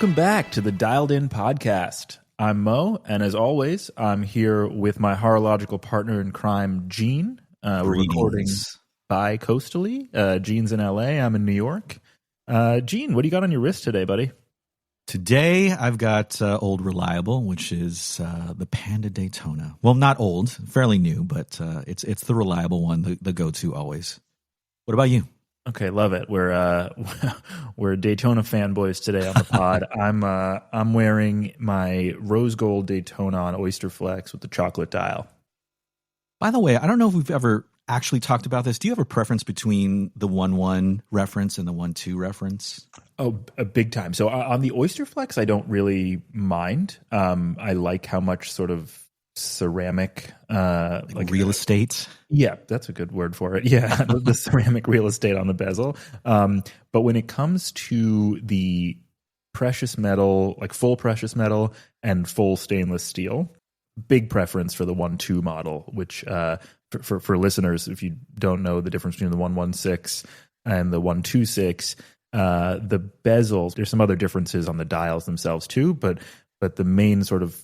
Welcome back to the Dialed In podcast. I'm Mo, and as always, I'm here with my horological partner in crime, Gene. We're recording bi-coastally. Gene's in LA, I'm in New York. Gene, what do you got on your wrist today, buddy? Today, I've got Old Reliable, which is the Panda Daytona. Well, not old, fairly new, but it's the reliable one, the go-to always. What about you? Okay, love it. We're Daytona fanboys today on the pod. I'm wearing my rose gold Daytona on Oyster Flex with the chocolate dial. By the way, I don't know if we've ever actually talked about this. Do you have a preference between the 1-1 reference and the 1-2 reference? Oh, a big time. So on the Oyster Flex, I don't really mind. I like how much sort of ceramic like real estate. Yeah, that's a good word for it. Yeah, the ceramic real estate on the bezel. But when it comes to the precious metal, like full precious metal and full stainless steel, big preference for the 1-2 model, which for listeners, if you don't know the difference between the 116 and the 126, the bezels, there's some other differences on the dials themselves too, but the main sort of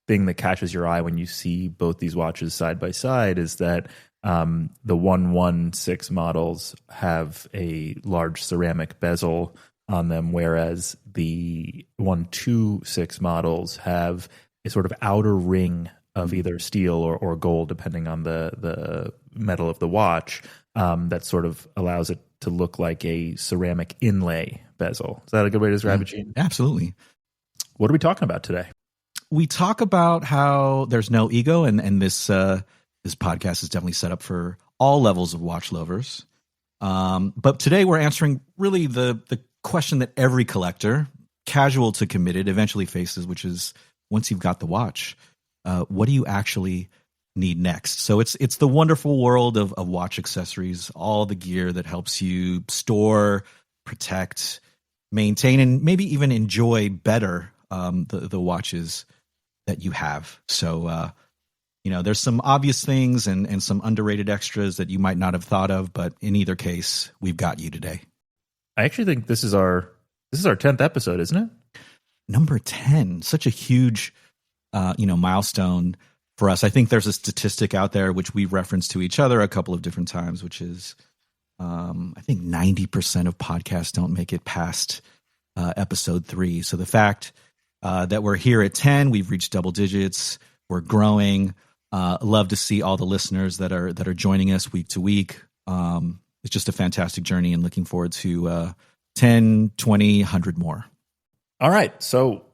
thing that catches your eye when you see both these watches side by side is that the 116 models have a large ceramic bezel on them, whereas the 126 models have a sort of outer ring of either steel or gold, depending on the metal of the watch, that sort of allows it to look like a ceramic inlay bezel. Is that a good way to describe it, Gene? Absolutely. What are we talking about today? We talk about how there's no ego, and this podcast is definitely set up for all levels of watch lovers. But today we're answering really the question that every collector, casual to committed, eventually faces, which is once you've got the watch, what do you actually need next? So it's the wonderful world of watch accessories, all the gear that helps you store, protect, maintain, and maybe even enjoy better the watches that you have. So, there's some obvious things and some underrated extras that you might not have thought of, but in either case, we've got you today. I actually think this is our 10th episode, isn't it? Number 10, such a huge, milestone for us. I think there's a statistic out there which we referenced to each other a couple of different times, which is, I think 90% of podcasts don't make it past episode 3. So the fact that we're here at 10, we've reached double digits, we're growing. Love to see all the listeners that are joining us week to week. It's just a fantastic journey, and looking forward to 10, 20, 100 more. All right. So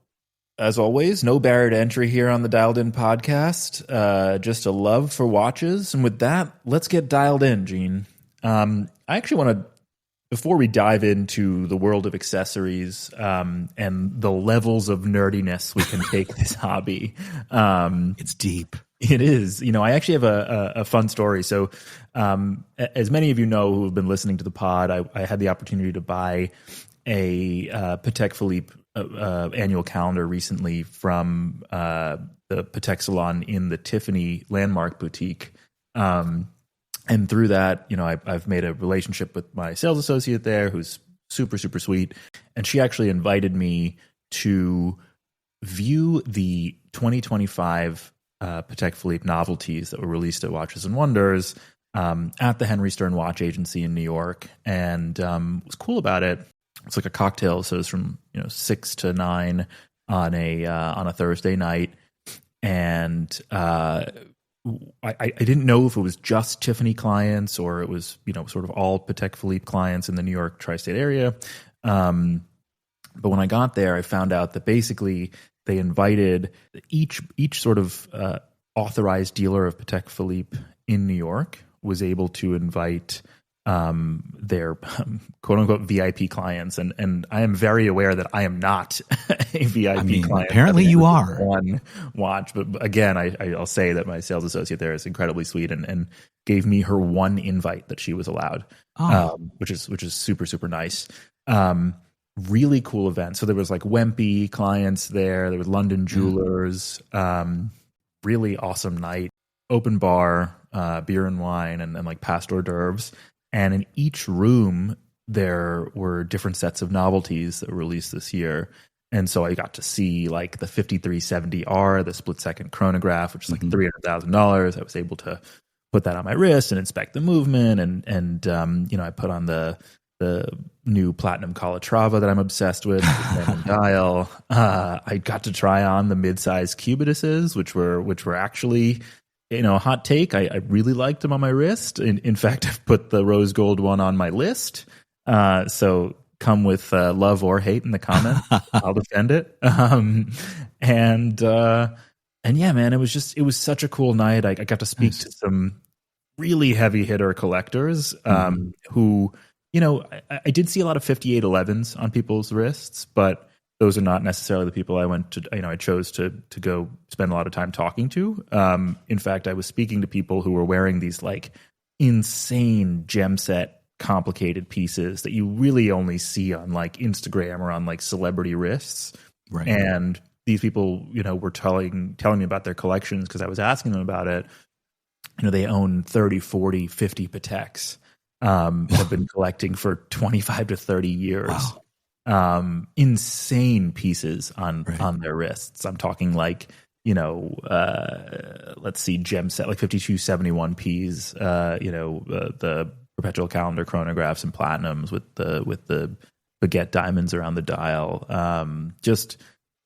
as always, no barrier to entry here on the Dialed In podcast. Just a love for watches. And with that, let's get dialed in, Gene. I actually want to, before we dive into the world of accessories and the levels of nerdiness we can take this hobby. It's deep. It is. I actually have a fun story. So as many of you know who have been listening to the pod, I had the opportunity to buy a Patek Philippe annual calendar recently from the Patek Salon in the Tiffany Landmark Boutique. And through that, I've made a relationship with my sales associate there, who's super, super sweet. And she actually invited me to view the 2025 Patek Philippe novelties that were released at Watches and Wonders at the Henry Stern Watch Agency in New York. And what's cool about it, it's like a cocktail, so it's from 6 to 9 on a Thursday night. And I didn't know if it was just Tiffany clients or it was, sort of all Patek Philippe clients in the New York tri-state area. But when I got there, I found out that basically they invited each sort of authorized dealer of Patek Philippe in New York was able to invite their quote unquote VIP clients. And I am very aware that I am not a VIP client. Apparently you are. One watch. But again, I'll say that my sales associate there is incredibly sweet and gave me her one invite that she was allowed, which is super, super nice. Really cool event. So there was like Wempy clients there. There was London Jewelers. Really awesome night. Open bar, beer and wine, and like past hors d'oeuvres. And in each room, there were different sets of novelties that were released this year. And so I got to see like the 5370R, the split second chronograph, which is like $300,000. I was able to put that on my wrist and inspect the movement. And I put on the new Platinum Calatrava that I'm obsessed with dial. I got to try on the mid-size Cubituses, which were actually, a hot take. I really liked them on my wrist. In fact, I've put the rose gold one on my list. So come with love or hate in the comments. I'll defend it. And yeah, man, it was such a cool night. I got to speak to some really heavy hitter collectors who, I did see a lot of 5811s on people's wrists, but those are not necessarily the people I went to, I chose to go spend a lot of time talking to. In fact, I was speaking to people who were wearing these like insane gem set complicated pieces that you really only see on like Instagram or on like celebrity wrists. Right. And these people, were telling me about their collections because I was asking them about it. They own 30, 40, 50 Pateks. Have been collecting for 25 to 30 years. Wow. Insane pieces on their wrists. I'm talking like, let's see, gem set, like 5271Ps, the perpetual calendar chronographs and platinums with the baguette diamonds around the dial. Just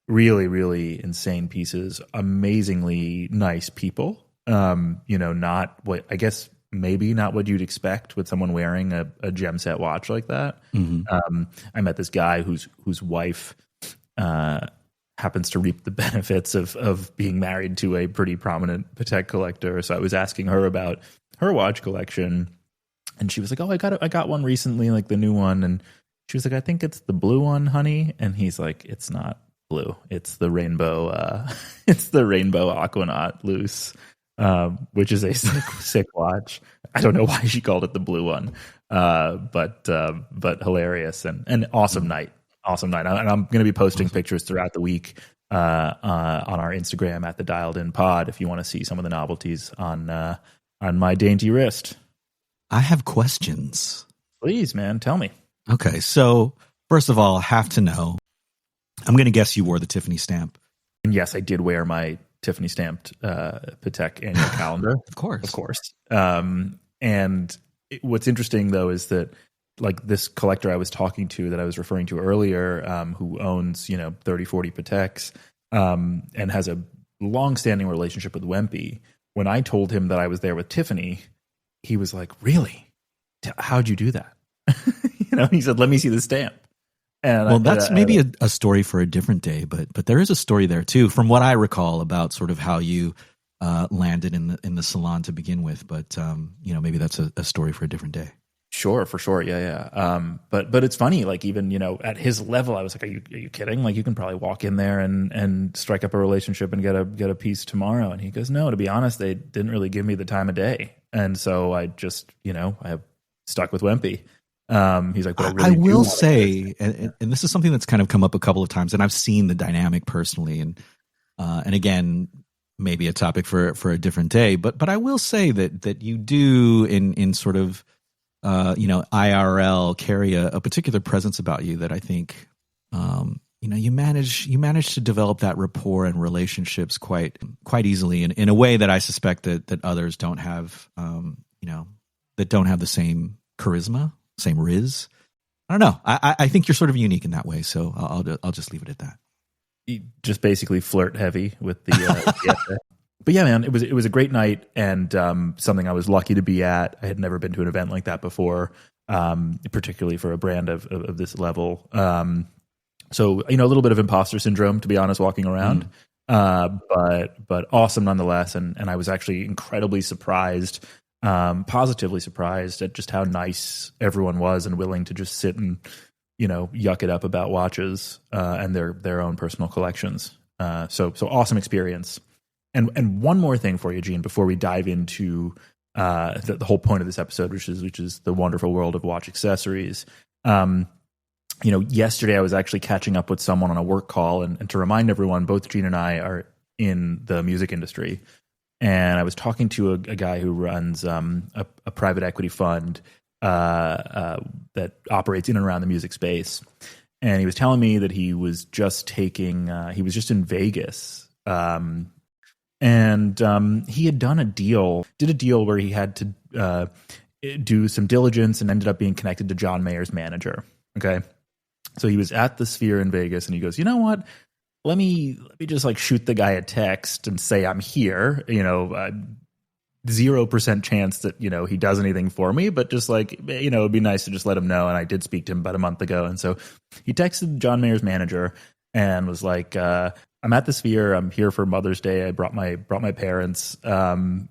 really, really insane pieces. Amazingly nice people. Not what, I guess, maybe not what you'd expect with someone wearing a gem set watch like that. I met this guy whose wife happens to reap the benefits of being married to a pretty prominent Patek collector. So I was asking her about her watch collection, and she was like, "Oh, I got one recently, like the new one." And she was like, "I think it's the blue one, honey." And he's like, "It's not blue. It's the rainbow. It's the rainbow Aquanaut loose." Which is a sick watch. I don't know why she called it the blue one, but hilarious and awesome night. Awesome night. And I'm going to be posting pictures throughout the week on our Instagram at the Dialed In Pod if you want to see some of the novelties on my dainty wrist. I have questions. Please, man, tell me. Okay, so first of all, I have to know. I'm going to guess you wore the Tiffany stamp. And yes, I did wear my Tiffany stamped Patek annual calendar. Of course. And what's interesting though is that like this collector I was talking to that I was referring to earlier, who owns 30, 40 Pateks, and has a long-standing relationship with Wempy. When I told him that I was there with Tiffany, he was like, "Really? How'd you do that?" He said, "Let me see the stamp." And that's maybe a story for a different day, but there is a story there too, from what I recall about sort of how you landed in the salon to begin with. But maybe that's a story for a different day. Sure, for sure, yeah. But it's funny, like even at his level, I was like, "Are you kidding? Like you can probably walk in there and strike up a relationship and get a piece tomorrow." And he goes, "No, to be honest, they didn't really give me the time of day, and so I just I stuck with Wempy." He's like, "But I will say, and this is something that's kind of come up a couple of times, and I've seen the dynamic personally, and again, maybe a topic for a different day. But I will say that you do in sort of IRL carry a particular presence about you that I think you manage to develop that rapport and relationships quite easily, in a way that I suspect that others don't have, that don't have the same charisma. Same riz. I don't know. I think you're sort of unique in that way, so I'll just leave it at that. You just basically flirt heavy with the. But yeah, man, it was a great night and something I was lucky to be at. I had never been to an event like that before, particularly for a brand of this level. So a little bit of imposter syndrome, to be honest, walking around, but awesome nonetheless. And I was actually incredibly surprised. Positively surprised at just how nice everyone was and willing to just sit and yuck it up about watches and their own personal collections. So awesome experience. And one more thing for you, Gene, before we dive into the whole point of this episode, which is the wonderful world of watch accessories. Yesterday I was actually catching up with someone on a work call, and to remind everyone, both Gene and I are in the music industry. And I was talking to a guy who runs a private equity fund that operates in and around the music space. and he was telling me that he was just he was just in Vegas. And he had did a deal where he had to do some diligence and ended up being connected to John Mayer's manager. Okay. So he was at the Sphere in Vegas and he goes, you know what? Let me just like shoot the guy a text and say I'm here, 0% chance that, he does anything for me, but just like, it'd be nice to just let him know. And I did speak to him about a month ago. And so he texted John Mayer's manager and was like, I'm at the Sphere. I'm here for Mother's Day. I brought my parents, hope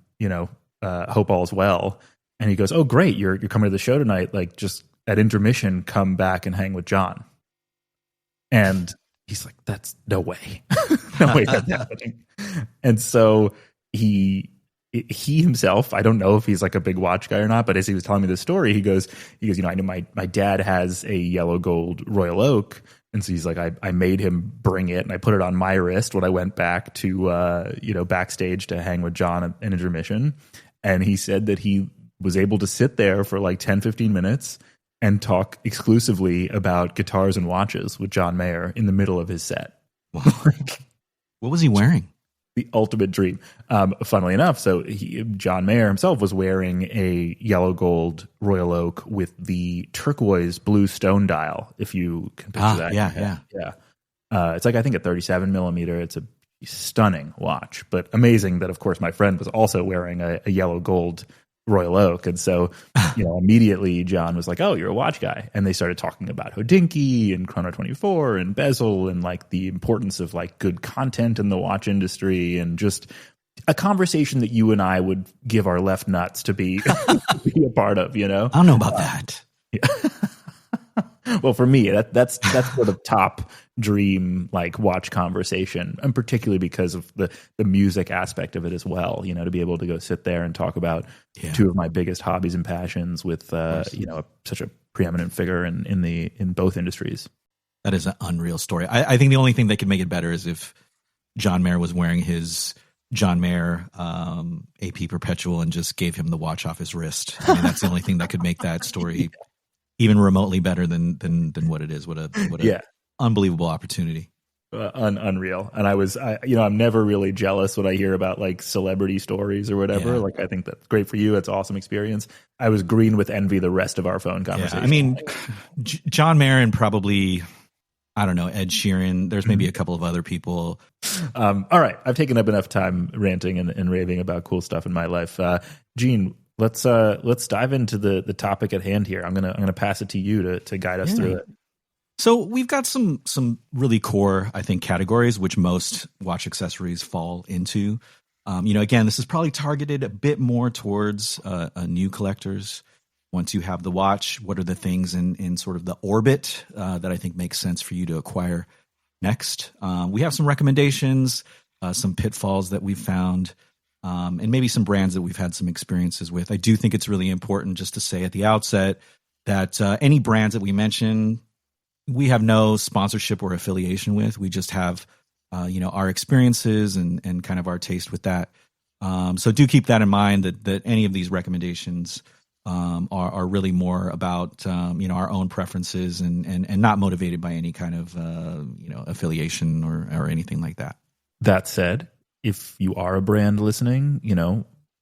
all is well. And he goes, oh, great. You're coming to the show tonight. Like just at intermission, come back and hang with John. And he's like, that's no way. No way that's happening. And so he himself, I don't know if he's like a big watch guy or not, but as he was telling me this story, he goes, I know my dad has a yellow gold Royal Oak. And so he's like, I made him bring it and I put it on my wrist when I went back to, backstage to hang with John in intermission. And he said that he was able to sit there for like 10, 15 minutes and talk exclusively about guitars and watches with John Mayer in the middle of his set. What was he wearing? The ultimate dream. Funnily enough, so John Mayer himself was wearing a yellow gold Royal Oak with the turquoise blue stone dial, if you can picture that. Yeah. It's like, I think a 37 millimeter. It's a stunning watch, but amazing that, of course, my friend was also wearing a yellow gold Royal Oak. And so, immediately John was like, oh, you're a watch guy. And they started talking about Hodinkee and Chrono 24 and bezel and like the importance of like good content in the watch industry and just a conversation that you and I would give our left nuts to be, be a part of, I don't know about that. Yeah. Well, for me, that's sort of top dream like watch conversation, and particularly because of the music aspect of it as well. To be able to go sit there and talk about two of my biggest hobbies and passions with such a preeminent figure in both industries. That is an unreal story. I think the only thing that could make it better is if John Mayer was wearing his John Mayer AP Perpetual and just gave him the watch off his wrist. I mean, that's the only thing that could make that story even remotely better than what it is. What a unbelievable opportunity. Unreal. And I'm never really jealous when I hear about like celebrity stories or whatever. Yeah. Like I think that's great for you. It's an awesome experience. I was green with envy the rest of our phone conversation. Yeah, I mean, John Mayer and probably, I don't know, Ed Sheeran. There's maybe a couple of other people. All right. I've taken up enough time ranting and raving about cool stuff in my life. Gene, let's dive into the topic at hand here. I'm gonna pass it to you to guide us through it. So we've got some really core, I think, categories which most watch accessories fall into. Again, this is probably targeted a bit more towards new collectors. Once you have the watch, what are the things in sort of the orbit that I think makes sense for you to acquire next? We have some recommendations, some pitfalls that we've found. And maybe some brands that we've had some experiences with. I do think it's really important just to say at the outset that any brands that we mention, we have no sponsorship or affiliation with. We just have, our experiences and kind of our taste with that. So do keep that in mind that any of these recommendations are really more about, our own preferences and not motivated by any kind of, affiliation or anything like that. That said, if you are a brand listening,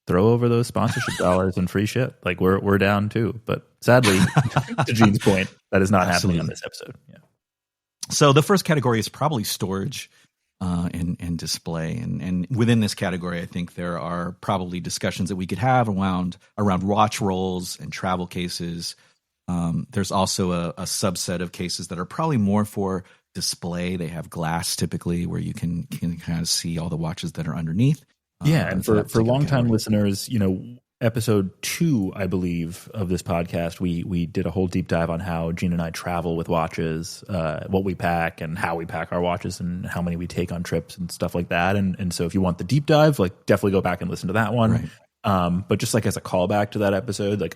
throw over those sponsorship dollars and free shit. Like we're down too. But sadly, to Gene's point, that is not happening on this episode. Yeah. So the first category is probably storage and display. And within this category, I think there are probably discussions that we could have around watch rolls and travel cases. There's also a subset of cases that are probably more for display. They have glass typically where you can kind of see all the watches that are underneath. Yeah, and for longtime listeners, episode 2, I believe, of this podcast, we did a whole deep dive on how Gene and I travel with watches, what we pack and how we pack our watches and how many we take on trips and stuff like that. And so if you want the deep dive, like definitely go back and listen to that one. Right. But just like as a callback to that episode, like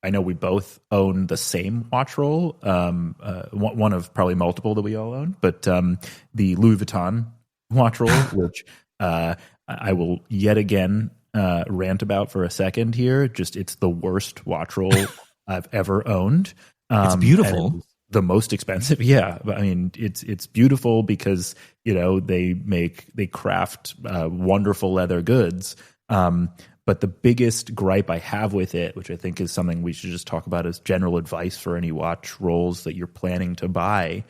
I know we both own the same watch roll, one of probably multiple that we all own, but the Louis Vuitton watch roll, which I will yet again rant about for a second here. Just it's the worst watch roll I've ever owned. It's beautiful. the most expensive. Yeah. I mean, it's beautiful because, they craft wonderful leather goods. But the biggest gripe I have with it, which I think is something we should just talk about as general advice for any watch rolls that you're planning to buy,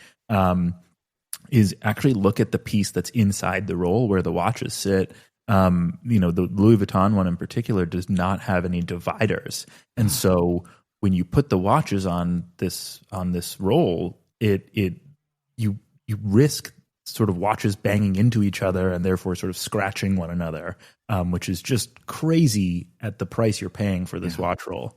is actually look at the piece that's inside the roll where the watches sit. The Louis Vuitton one in particular does not have any dividers. And so when you put the watches on this roll, you risk sort of watches banging into each other and therefore sort of scratching one another, which is just crazy at the price you're paying for this watch roll.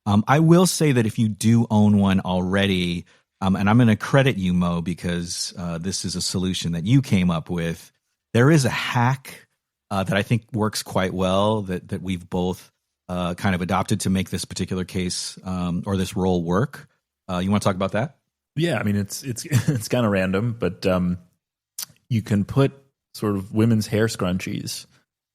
I will say that if you do own one already, and I'm going to credit you, Mo, because this is a solution that you came up with. There is a hack that I think works quite well that we've both kind of adopted to make this particular case or this roll work. You want to talk about that? Yeah, I mean it's kind of random, but you can put sort of women's hair scrunchies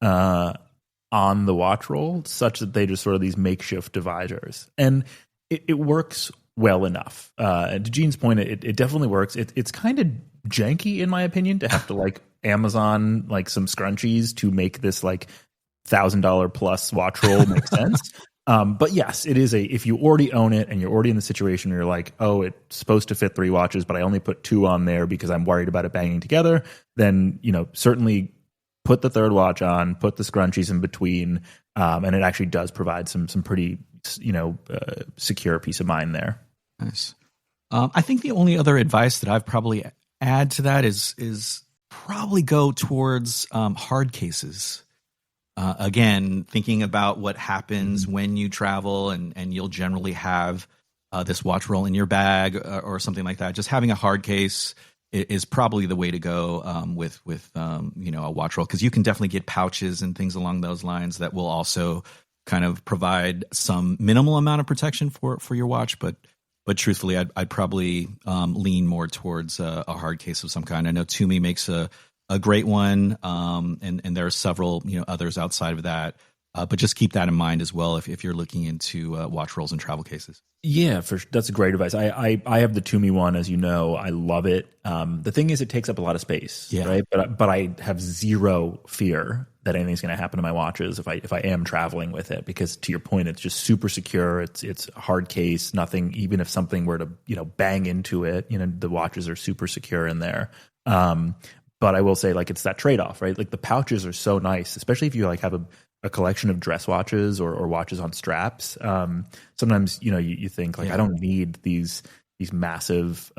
on the watch roll such that they just sort of these makeshift dividers, and it works well enough. To Gene's point, it definitely works. It's kind of janky in my opinion to have to like Amazon like some scrunchies to make this like $1,000 plus watch roll make sense. But yes, it is if you already own it and you're already in the situation where you're like, oh, it's supposed to fit 3 watches, but I only put 2 on there because I'm worried about it banging together, then, certainly put the third watch on, put the scrunchies in between. And it actually does provide some pretty, secure peace of mind there. Nice. I think the only other advice that I've probably add to that is probably go towards hard cases. Again, thinking about what happens when you travel and you'll generally have this watch roll in your bag or something like that. Just having a hard case is probably the way to go with a watch roll, because you can definitely get pouches and things along those lines that will also kind of provide some minimal amount of protection for your watch. But truthfully, I'd probably lean more towards a hard case of some kind. I know Toomey makes a great one, and there are several others outside of that. But just keep that in mind as well if you're looking into watch rolls and travel cases. Yeah, that's great advice. I have the Toomey one, as you know. I love it. The thing is, it takes up a lot of space, right? But I have zero fear that anything's going to happen to my watches if I am traveling with it, because to your point, it's just super secure. It's a hard case. Nothing, even if something were to bang into it, the watches are super secure in there. But I will say, like, it's that trade-off, right? Like, the pouches are so nice, especially if you like have a collection of dress watches or watches on straps. Sometimes, you think like, I don't need these massive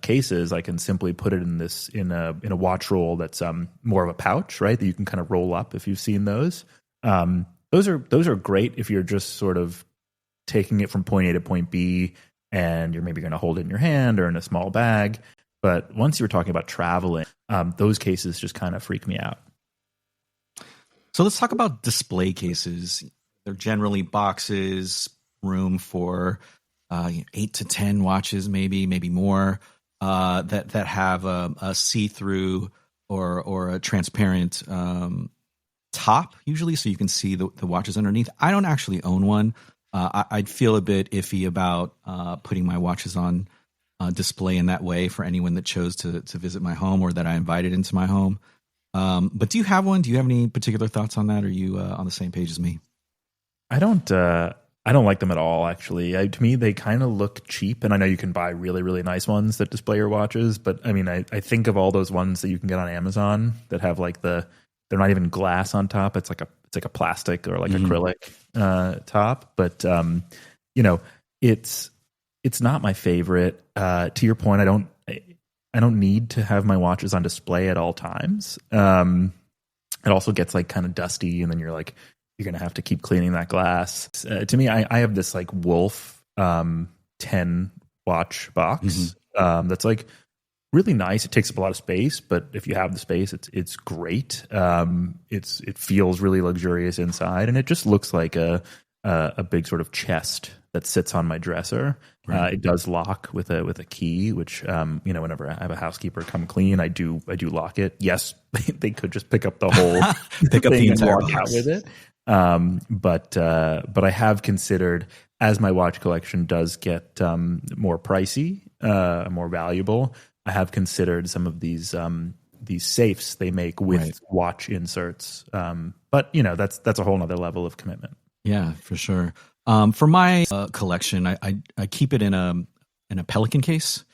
cases. I can simply put it in a watch roll that's more of a pouch, right? That you can kind of roll up if you've seen those. Those are great if you're just sort of taking it from point A to point B and you're maybe going to hold it in your hand or in a small bag. But once you were talking about traveling, those cases just kind of freak me out. So let's talk about display cases. They're generally boxes, room for 8 to 10 watches, maybe more, that have a see-through or a transparent top, usually, so you can see the watches underneath. I don't actually own one. I'd feel a bit iffy about putting my watches on display in that way for anyone that chose to visit my home or that I invited into my home. But do you have one? Do you have any particular thoughts on that? Are you on the same page as me? I don't like them at all, actually. To me, they kind of look cheap, and I know you can buy really, really nice ones that display your watches. But I mean, I think of all those ones that you can get on Amazon that have like they're not even glass on top. It's like a plastic or like acrylic top. But it's not my favorite. To your point, I don't need to have my watches on display at all times. It also gets like kind of dusty, and then you're going to have to keep cleaning that glass. To me, I have this like Wolf 10 watch box that's like really nice. It takes up a lot of space, but if you have the space, it's great. It feels really luxurious inside, and it just looks like a big sort of chest that sits on my dresser. Right. It does lock with a key, which whenever I have a housekeeper come clean, I do lock it. Yes, they could just pick up the whole pick up the entire walk out with it. But I have considered, as my watch collection does get more pricey, more valuable, I have considered some of these safes they make with watch inserts. But that's a whole nother level of commitment. Yeah, for sure. For my collection, I keep it in a Pelican case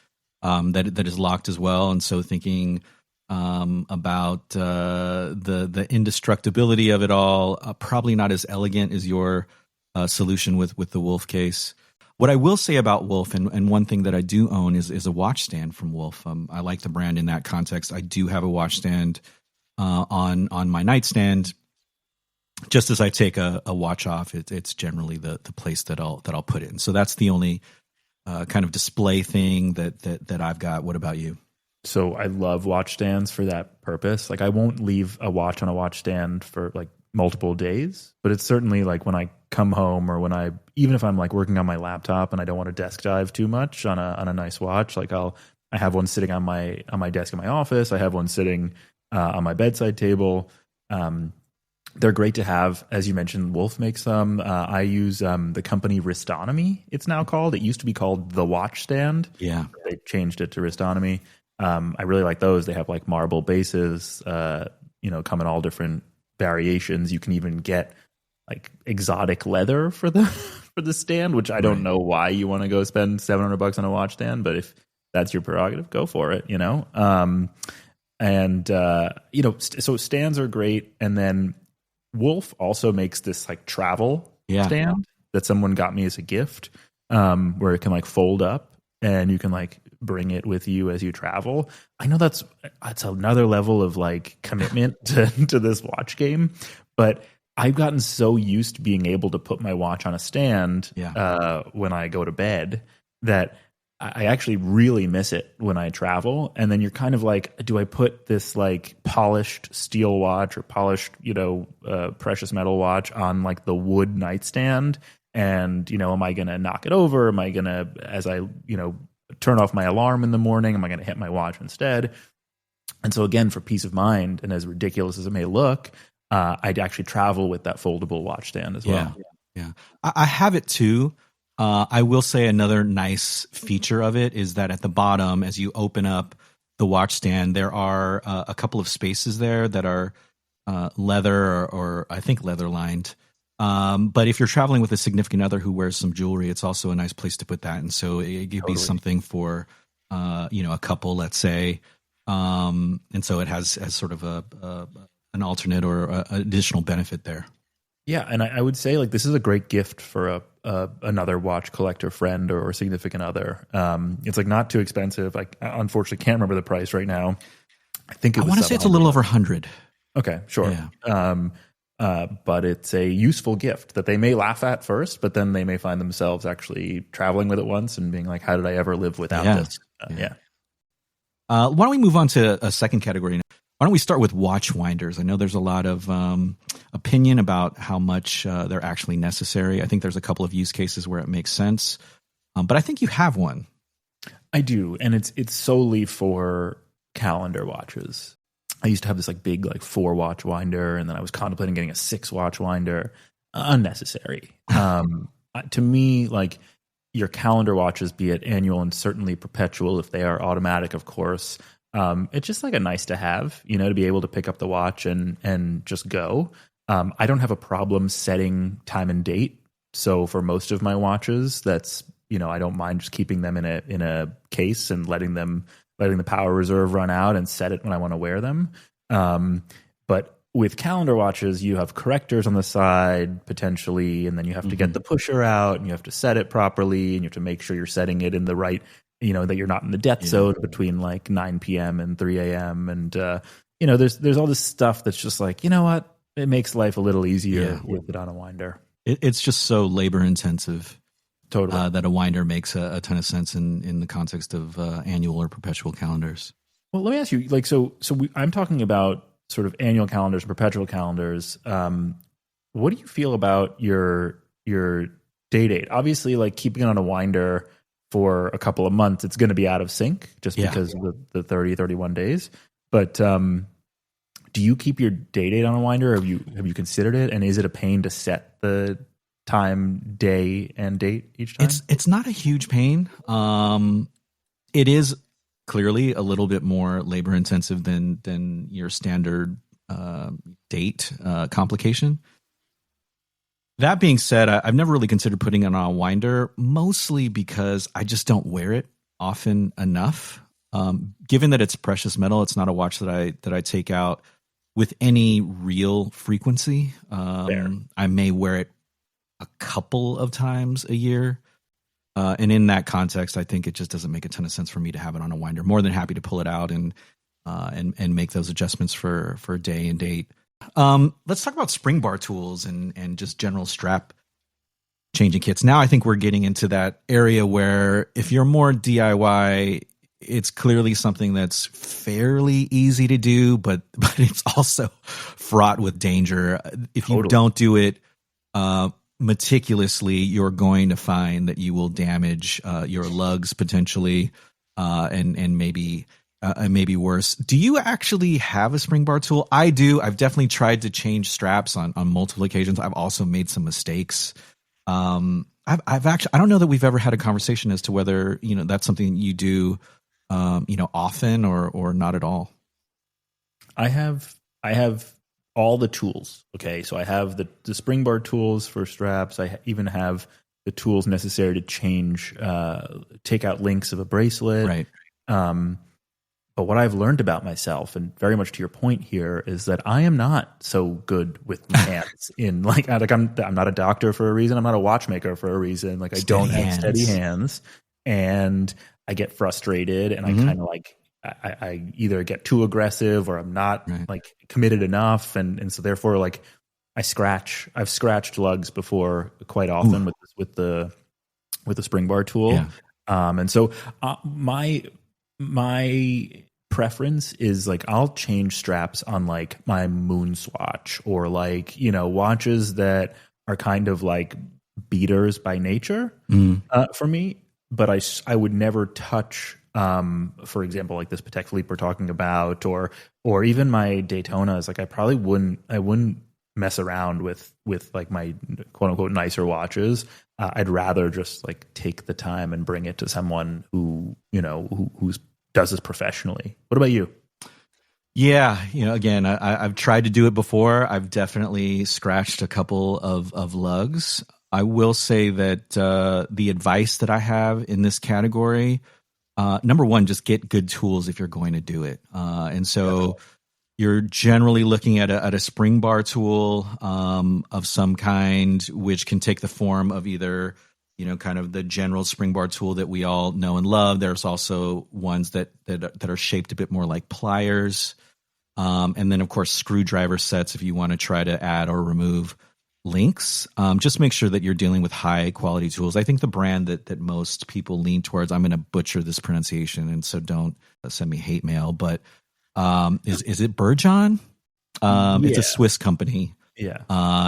that is locked as well, and so thinking about the indestructibility of it all, probably not as elegant as your solution with the Wolf case. What I will say about Wolf, and one thing that I do own is a watch stand from Wolf. I like the brand in that context. I do have a watch stand on my nightstand. Just as I take a watch off, it's generally the place that I'll put it in. So that's the only kind of display thing that I've got. What about you? So I love watch stands for that purpose. Like I won't leave a watch on a watch stand for like multiple days, but it's certainly like when I come home or even if I'm like working on my laptop and I don't want to desk dive too much on a nice watch, like I have one sitting on my desk in my office. I have one sitting on my bedside table. They're great to have. As you mentioned, Wolf makes them. I use the company Wristonomy, it's now called. It used to be called The Watch Stand. Yeah. They changed it to Wristonomy. I really like those. They have like marble bases, come in all different variations. You can even get like exotic leather for the stand, which I don't know why you want to go spend $700 on a watch stand, but if that's your prerogative, go for it, so stands are great. And then Wolf also makes this like travel stand that someone got me as a gift, where it can like fold up and you can like bring it with you as you travel. I know that's another level of like commitment to this watch game, but I've gotten so used to being able to put my watch on a stand when I go to bed that I actually really miss it when I travel. And then you're kind of like, do I put this like polished steel watch or polished, precious metal watch on like the wood nightstand? And, am I going to knock it over? Am I going to, as I, turn off my alarm in the morning, am I going to hit my watch instead? And so again, for peace of mind, and as ridiculous as it may look, I'd actually travel with that foldable watch stand as well. Yeah. I have it too. I will say another nice feature of it is that at the bottom, as you open up the watch stand, there are a couple of spaces there that are leather or I think leather lined. But if you're traveling with a significant other who wears some jewelry, it's also a nice place to put that. And so it could be something for, a couple, let's say. And so it has sort of an alternate or an additional benefit there. Yeah, and I would say like this is a great gift for another watch collector friend or significant other. It's like not too expensive. I unfortunately can't remember the price right now. I want to say it's a little over 100. Okay, sure. Yeah. But it's a useful gift that they may laugh at first, but then they may find themselves actually traveling with it once and being like, "How did I ever live without this?" Why don't we move on to a second category now? Why don't we start with watch winders? I know there's a lot of opinion about how much they're actually necessary. I think there's a couple of use cases where it makes sense, but I think you have one. I do, and it's solely for calendar watches. I used to have this like big like 4-watch winder, and then I was contemplating getting a 6-watch winder. Unnecessary. To me, like your calendar watches, be it annual and certainly perpetual, if they are automatic, of course. It's just like a nice to have, to be able to pick up the watch and just go. I don't have a problem setting time and date. So for most of my watches, that's, I don't mind just keeping them in a case and letting the power reserve run out and set it when I want to wear them. But with calendar watches, you have correctors on the side potentially, and then you have to get the pusher out and you have to set it properly and you have to make sure you're setting it in the right, that you're not in the death zone between like 9 p.m. and 3 a.m. And, there's all this stuff that's just like, you know what? It makes life a little easier with it on a winder. It's just so labor intensive. Totally. That a winder makes a ton of sense in the context of annual or perpetual calendars. Well, let me ask you, like, I'm talking about sort of annual calendars, perpetual calendars. What do you feel about your day date? Obviously, like keeping it on a winder for a couple of months, it's going to be out of sync just because of the 30, 31 days. But do you keep your day date on a winder? Or have you considered it? And is it a pain to set the time, day, and date each time? It's not a huge pain. It is clearly a little bit more labor intensive than your standard date complication. That being said, I've never really considered putting it on a winder, mostly because I just don't wear it often enough. Given that it's precious metal, it's not a watch that I take out with any real frequency. I may wear it a couple of times a year. And in that context, I think it just doesn't make a ton of sense for me to have it on a winder. More than happy to pull it out and make those adjustments for day and date. Let's talk about spring bar tools and just general strap changing kits. Now I think we're getting into that area where if you're more DIY, it's clearly something that's fairly easy to do, but it's also fraught with danger. If you don't do it meticulously, you're going to find that you will damage your lugs potentially, and maybe worse. Do you actually have a spring bar tool? I do. I've definitely tried to change straps on multiple occasions. I've also made some mistakes. I've actually, I don't know that we've ever had a conversation as to whether, that's something you do, often or not at all. I have all the tools. Okay. So I have the spring bar tools for straps. I even have the tools necessary to change, take out links of a bracelet. Right. But what I've learned about myself, and very much to your point here, is that I am not so good with my hands. I'm not a doctor for a reason. I'm not a watchmaker for a reason. I don't have steady hands, and I get frustrated, and I kind of I either get too aggressive or I'm not committed enough, and so therefore I've scratched lugs before quite often with the spring bar tool, and so my preference is I'll change straps on my moon swatch or watches that are kind of beaters by nature for me, but I would never touch for example this Patek Philippe we're talking about or even my Daytonas. I wouldn't mess around with my quote unquote nicer watches. I'd rather just take the time and bring it to someone who does this professionally. What about you? Yeah, again, I've tried to do it before. I've definitely scratched a couple of lugs. I will say that the advice that I have in this category, number one, just get good tools if you're going to do it. And so you're generally looking at a spring bar tool of some kind, which can take the form of either kind of the general spring bar tool that we all know and love. There's also ones that are shaped a bit more like pliers. And then, of course, screwdriver sets if you want to try to add or remove links. Just make sure that you're dealing with high quality tools. I think the brand that most people lean towards, I'm going to butcher this pronunciation, and so don't send me hate mail, but is it Burjon? It's a Swiss company. Yeah.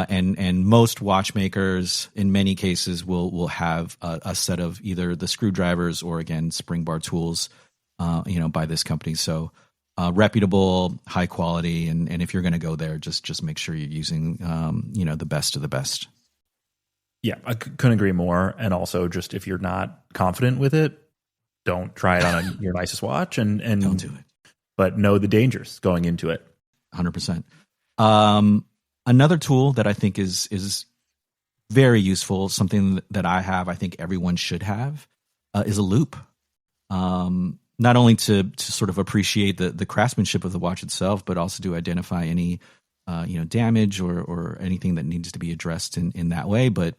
And most watchmakers in many cases will have a set of either the screwdrivers or again spring bar tools by this company. So reputable, high quality, and if you're going to go there, just make sure you're using the best of the best. Yeah, I couldn't agree more. And also, just if you're not confident with it, don't try it on your nicest watch, and don't do it. But know the dangers going into it. 100%. Another tool that I think is very useful, something that I have, I think everyone should have, is a loupe. Not only to sort of appreciate the craftsmanship of the watch itself, but also to identify any damage or anything that needs to be addressed in that way. But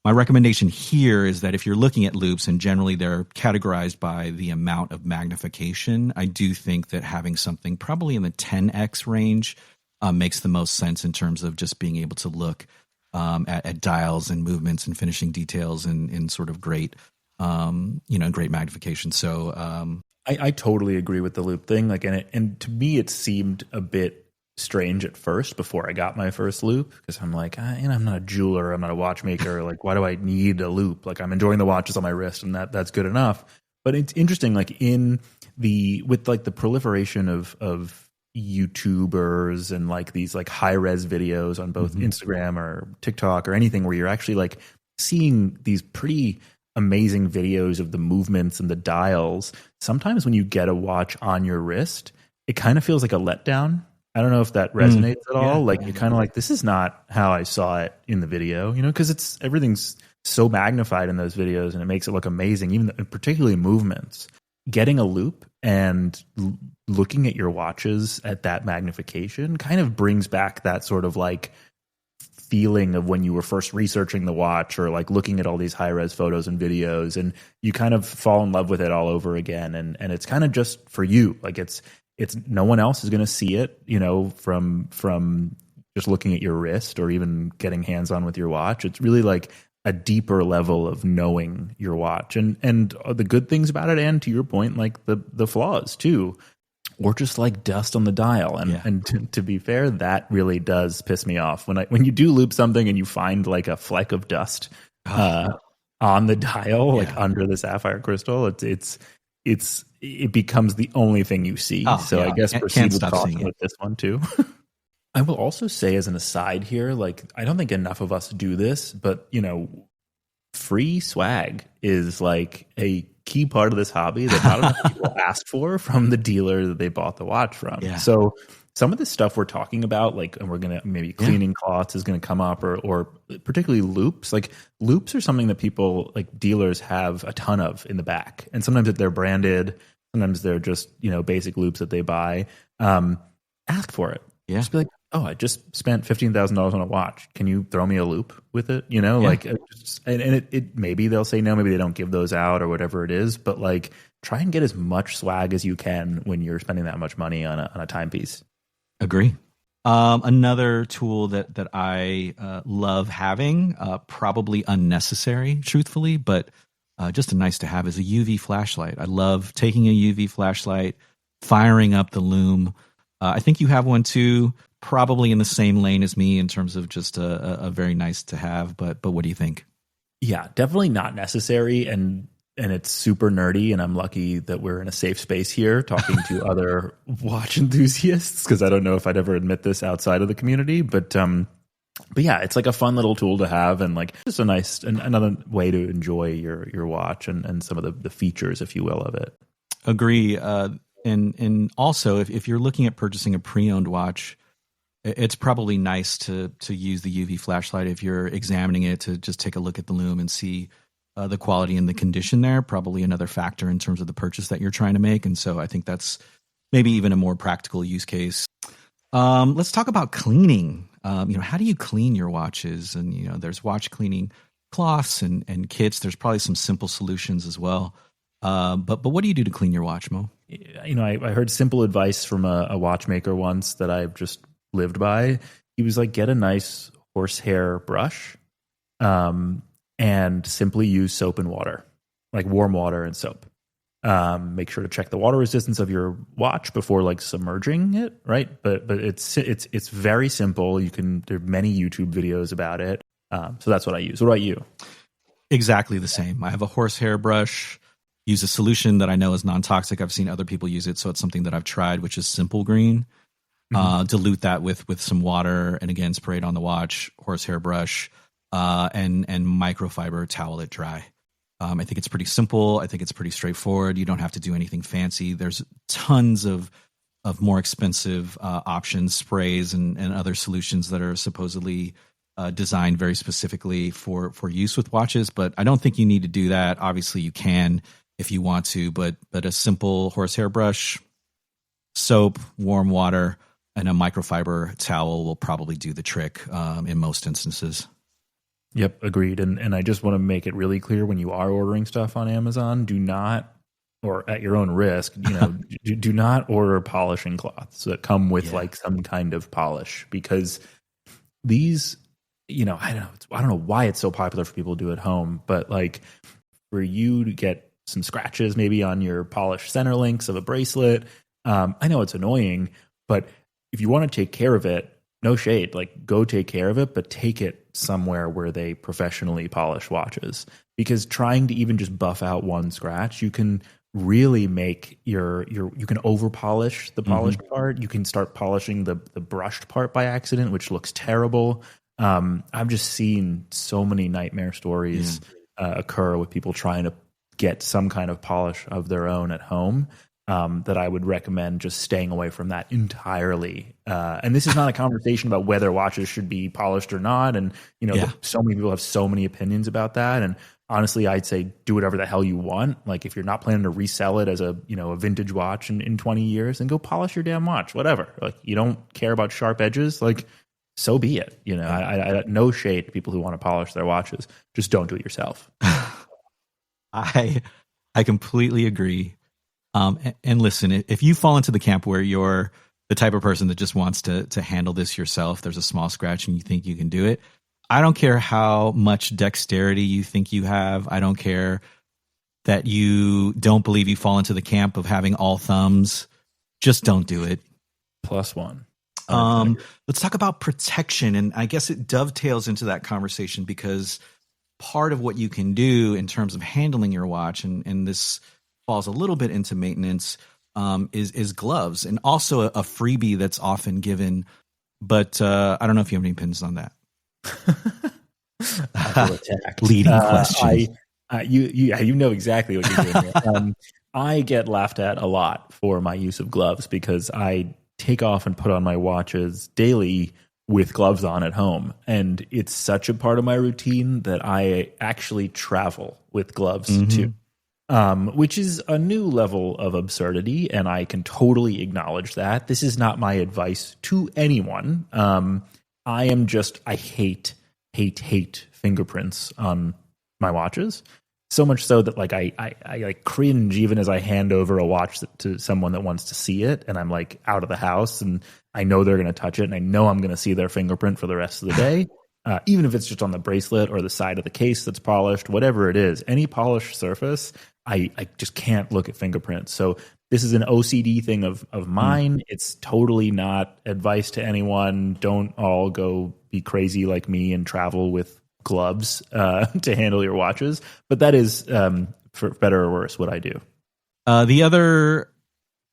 my recommendation here is that if you're looking at loupes, and generally they're categorized by the amount of magnification, I do think that having something probably in the 10x range makes the most sense in terms of just being able to look at dials and movements and finishing details in sort of great, great magnification. So I totally agree with the loupe thing. And to me, it seemed a bit strange at first before I got my first loupe, because I'm I'm not a jeweler, I'm not a watchmaker. Why do I need a loupe? I'm enjoying the watches on my wrist, and that's good enough. But it's interesting, with the proliferation of YouTubers and these high res videos on both Instagram or TikTok or anything where you're actually seeing these pretty amazing videos of the movements and the dials, sometimes when you get a watch on your wrist, it kind of feels like a letdown. I don't know if that resonates at all. Like you're kind of like, this is not how I saw it in the video, because everything's so magnified in those videos and it makes it look amazing, even particularly movements. Getting a loop and looking at your watches at that magnification kind of brings back that sort of like feeling of when you were first researching the watch or like looking at all these high res photos and videos, and you kind of fall in love with it all over again. And it's kind of just for you. Like it's no one else is going to see it, from just looking at your wrist or even getting hands on with your watch. It's really like a deeper level of knowing your watch and the good things about it. And to your point, like the flaws too, or just like dust on the dial. And to be fair, that really does piss me off when you do loop something and you find like a fleck of dust on the dial, like under the sapphire crystal. It becomes the only thing you see. I guess proceed with caution with this one too. I will also say as an aside here, like I don't think enough of us do this, but free swag is like a key part of this hobby that not enough people ask for from the dealer that they bought the watch from. Yeah. So some of this stuff we're talking about, like, and we're going to maybe cleaning cloths is going to come up, or particularly loupes. Like loupes are something that people, like dealers, have a ton of in the back, and sometimes they're branded, sometimes they're just basic loupes that they buy. Ask for it. Yeah. Just be like, oh, I just spent $15,000 on a watch. Can you throw me a loop with it? Like, it maybe they'll say no, maybe they don't give those out or whatever it is. But like, try and get as much swag as you can when you're spending that much money on a timepiece. Agree. Another tool that I love having, probably unnecessary, truthfully, but just a nice to have, is a UV flashlight. I love taking a UV flashlight, firing up the loom. I think you have one too, probably in the same lane as me in terms of just a very nice to have. But what do you think? Yeah, definitely not necessary, and it's super nerdy. And I'm lucky that we're in a safe space here talking to other watch enthusiasts, because I don't know if I'd ever admit this outside of the community. But yeah, it's like a fun little tool to have, and like just a nice another way to enjoy your watch and some of the features, if you will, of it. Agree. And also, if you're looking at purchasing a pre-owned watch, it's probably nice to use the UV flashlight if you're examining it, to just take a look at the loom and see the quality and the condition there. Probably another factor in terms of the purchase that you're trying to make. And so I think that's maybe even a more practical use case. Let's talk about cleaning. How do you clean your watches? And, there's watch cleaning cloths and kits. There's probably some simple solutions as well. But what do you do to clean your watch, Mo? I heard simple advice from a watchmaker once that I've just lived by. He was like, get a nice horsehair brush, and simply use soap and water, like warm water and soap. Make sure to check the water resistance of your watch before like submerging it, right? But it's very simple. There are many YouTube videos about it. So that's what I use. What about you? Exactly the same. I have a horsehair brush. Use a solution that I know is non-toxic. I've seen other people use it, so it's something that I've tried, which is Simple Green. Dilute that with some water, and again, spray it on the watch, horsehair brush, and microfiber towel it dry. I think it's pretty simple. I think it's pretty straightforward. You don't have to do anything fancy. There's tons of more expensive options, sprays and other solutions that are supposedly designed very specifically for use with watches, but I don't think you need to do that. Obviously, you can if you want to, but a simple horsehair brush, soap, warm water, and a microfiber towel will probably do the trick in most instances. Yep, agreed. And I just want to make it really clear, when you are ordering stuff on Amazon, do not, or at your own risk, do not order polishing cloths that come with like some kind of polish, because these, I don't know why it's so popular for people to do at home, but like for you to get some scratches maybe on your polished center links of a bracelet, I know it's annoying, but if you want to take care of it, no shade, like go take care of it, but take it somewhere where they professionally polish watches, because trying to even just buff out one scratch, you can really make you can over polish the polished part. You can start polishing the brushed part by accident, which looks terrible. I've just seen so many nightmare stories occur with people trying to get some kind of polish of their own at home, that I would recommend just staying away from that entirely. And this is not a conversation about whether watches should be polished or not. And, so many people have so many opinions about that. And honestly, I'd say do whatever the hell you want. Like if you're not planning to resell it as a vintage watch in 20 years, then go polish your damn watch, whatever. Like you don't care about sharp edges, like so be it. I no shade to people who want to polish their watches. Just don't do it yourself. I completely agree. And listen, if you fall into the camp where you're the type of person that just wants to handle this yourself, there's a small scratch and you think you can do it. I don't care how much dexterity you think you have. I don't care that you don't believe you fall into the camp of having all thumbs. Just don't do it. +1. Let's talk about protection. And I guess it dovetails into that conversation because part of what you can do in terms of handling your watch, and this falls a little bit into maintenance, is gloves, and also a freebie that's often given. But I don't know if you have any opinions on that. Leading question. You know exactly what you're doing here. I get laughed at a lot for my use of gloves because I take off and put on my watches daily with gloves on at home. And it's such a part of my routine that I actually travel with gloves too. Which is a new level of absurdity, and I can totally acknowledge that. This is not my advice to anyone. I hate fingerprints on my watches. So much so that like I like cringe even as I hand over a watch to someone that wants to see it, and I'm like out of the house and I know they're going to touch it, and I know I'm going to see their fingerprint for the rest of the day. Even if it's just on the bracelet or the side of the case that's polished, whatever it is, any polished surface, I just can't look at fingerprints. So this is an OCD thing of mine. It's totally not advice to anyone. Don't all go be crazy like me and travel with gloves to handle your watches. But that is, for better or worse, what I do. The other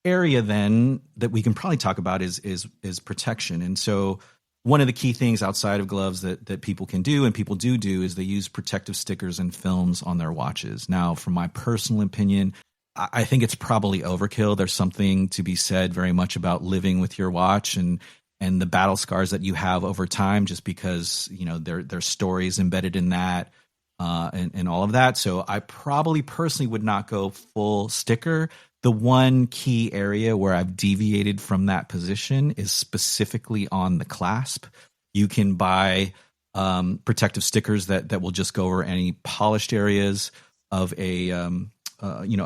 area then that we can probably talk about is protection. And so one of the key things outside of gloves that people can do, and people do is they use protective stickers and films on their watches. Now, from my personal opinion, I think it's probably overkill. There's something to be said very much about living with your watch and the battle scars that you have over time, just because, there's stories embedded in that and all of that. So I probably personally would not go full sticker. The one key area where I've deviated from that position is specifically on the clasp. You can buy protective stickers that will just go over any polished areas of a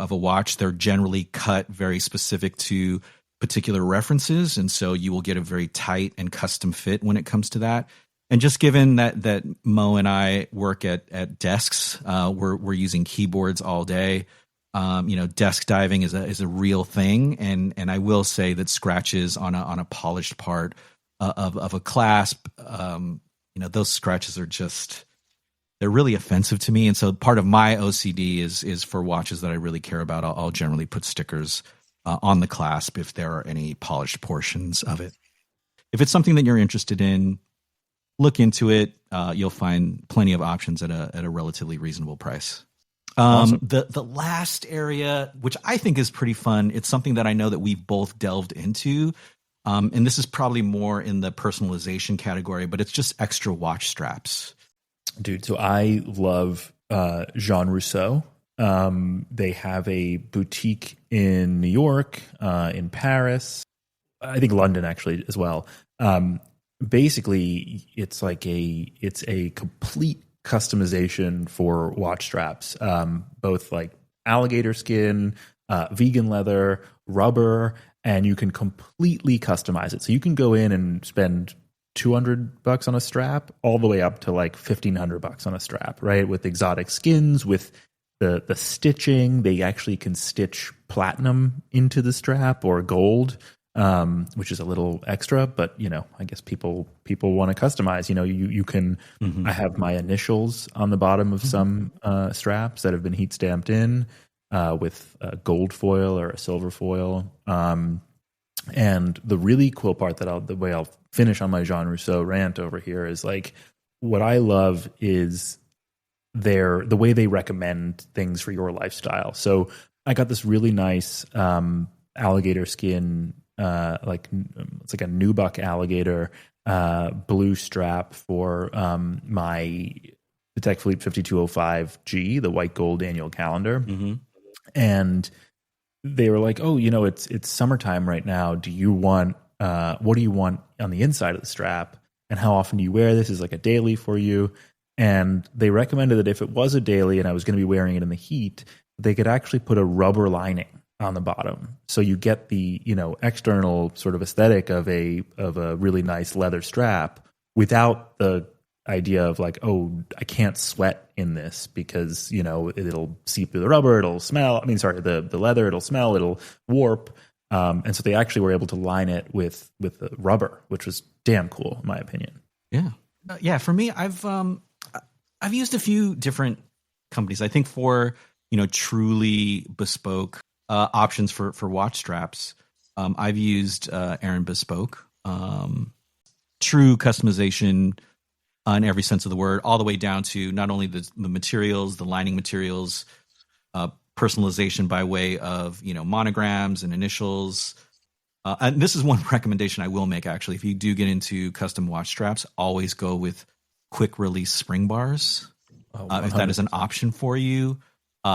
watch. They're generally cut very specific to particular references, and so you will get a very tight and custom fit when it comes to that. And just given that Mo and I work at desks, we're using keyboards all day. Desk diving is a real thing, and I will say that scratches on a polished part of a clasp, those scratches are they're really offensive to me. And so part of my OCD is for watches that I really care about. I'll generally put stickers on the clasp if there are any polished portions of it. If it's something that you're interested in, look into it. You'll find plenty of options at a relatively reasonable price. Awesome. The last area, which I think is pretty fun, it's something that I know that we've both delved into. And this is probably more in the personalization category, but it's just extra watch straps. Dude, so I love Jean Rousseau. They have a boutique in New York, in Paris, I think London actually as well. Basically, it's a complete customization for watch straps, both like alligator skin, vegan leather, rubber, and you can completely customize it. So you can go in and spend $200 on a strap all the way up to like $1,500 on a strap, right? With exotic skins, with the stitching. They actually can stitch platinum into the strap or gold, which is a little extra, but I guess people want to customize. You can. Mm-hmm. I have my initials on the bottom of some straps that have been heat stamped in with a gold foil or a silver foil. And the really cool part the way I'll finish on my Jean Rousseau rant over here is like, what I love is the way they recommend things for your lifestyle. So I got this really nice alligator skin, it's like a nubuck alligator blue strap for my Patek Philippe 5205G, the white gold annual calendar. Mm-hmm. And they were like, "Oh, it's summertime right now. Do you want what do you want on the inside of the strap? And how often do you wear this? Is like a daily for you?" And they recommended that if it was a daily and I was going to be wearing it in the heat, they could actually put a rubber lining on the bottom, so you get the external sort of aesthetic of a really nice leather strap without the idea of like, oh, I can't sweat in this because it'll seep through the rubber, it'll smell. The leather, it'll smell, it'll warp. And so they actually were able to line it with the rubber, which was damn cool in my opinion. Yeah. For me, I've used a few different companies. I think for truly bespoke options for watch straps, I've used Aaron Bespoke. True customization in every sense of the word, all the way down to not only the materials, the lining materials, personalization by way of monograms and initials. And this is one recommendation I will make, actually. If you do get into custom watch straps, always go with quick release spring bars. If that is an option for you,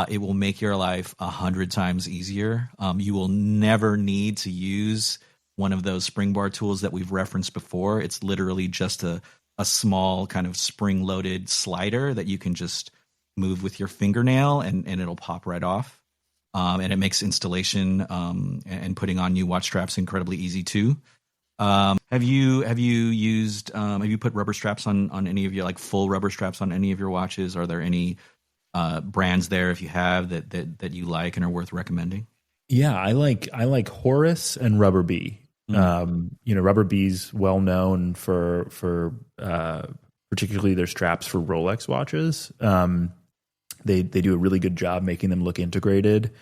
it will make your life 100 times easier. You will never need to use one of those spring bar tools that we've referenced before. It's literally just a small kind of spring-loaded slider that you can just move with your fingernail and it'll pop right off. And it makes installation and putting on new watch straps incredibly easy too. Have you put rubber straps on any of your, like full rubber straps on any of your watches? Are there any brands there, if you have, that you like and are worth recommending? Yeah, I like Horus and Rubber Bee. Rubber Bee's well known for particularly their straps for Rolex watches. They do a really good job making them look integrated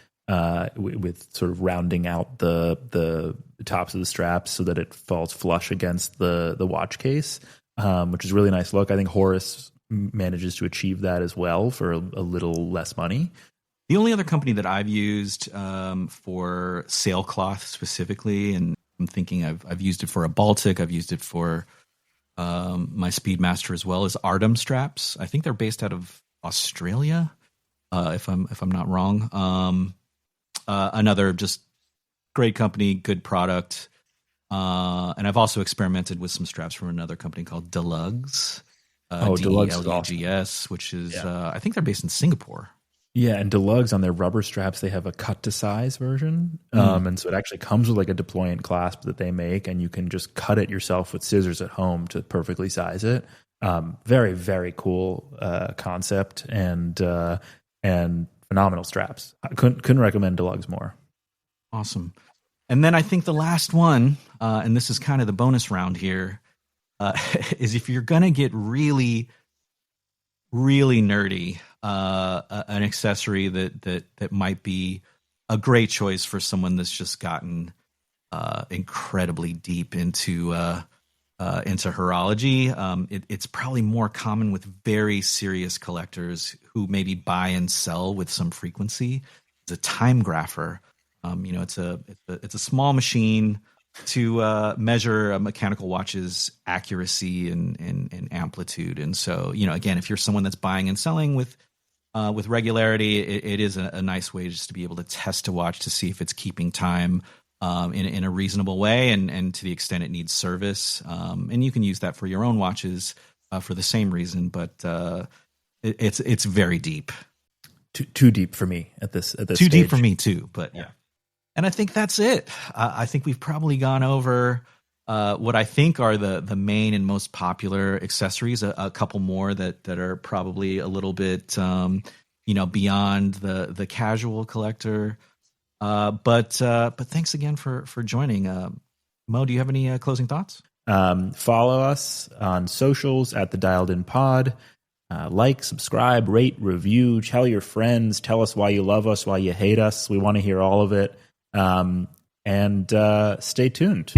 with sort of rounding out the tops of the straps so that it falls flush against the watch case, which is a really nice look. I think Horus manages to achieve that as well for a little less money. The only other company that I've used for sailcloth specifically, and I'm thinking I've used it for a Baltic, I've used it for my Speedmaster as well, is Artem straps. I think they're based out of Australia, if I'm not wrong. Another just great company, good product. And I've also experimented with some straps from another company called Delugs. Delugs is awesome. Which is I think they're based in Singapore. Yeah, and Delugs on their rubber straps, they have a cut to size version. And so it actually comes with like a deployant clasp that they make, and you can just cut it yourself with scissors at home to perfectly size it. Very, very cool concept and phenomenal straps. I couldn't recommend Delugs more. Awesome. And then I think the last one, and this is kind of the bonus round here, is if you're going to get really, really nerdy, an accessory that might be a great choice for someone that's just gotten incredibly deep into horology. It's probably more common with very serious collectors who maybe buy and sell with some frequency. It's a timegrapher. It's a small machine to measure a mechanical watch's accuracy and amplitude. And so, again, if you're someone that's buying and selling with regularity, it is a nice way just to be able to test a watch to see if it's keeping time in a reasonable way, and to the extent it needs service. And you can use that for your own watches for the same reason, but it's very deep. Too deep for me at this Too stage. Deep for me too, but yeah. And I think that's it. I think we've probably gone over what I think are the main and most popular accessories. A couple more that are probably a little bit beyond the casual collector. But thanks again for joining. Mo, do you have any closing thoughts? Follow us on socials at the Dialed In Pod. Like, subscribe, rate, review, tell your friends, tell us why you love us, why you hate us. We want to hear all of it. And stay tuned.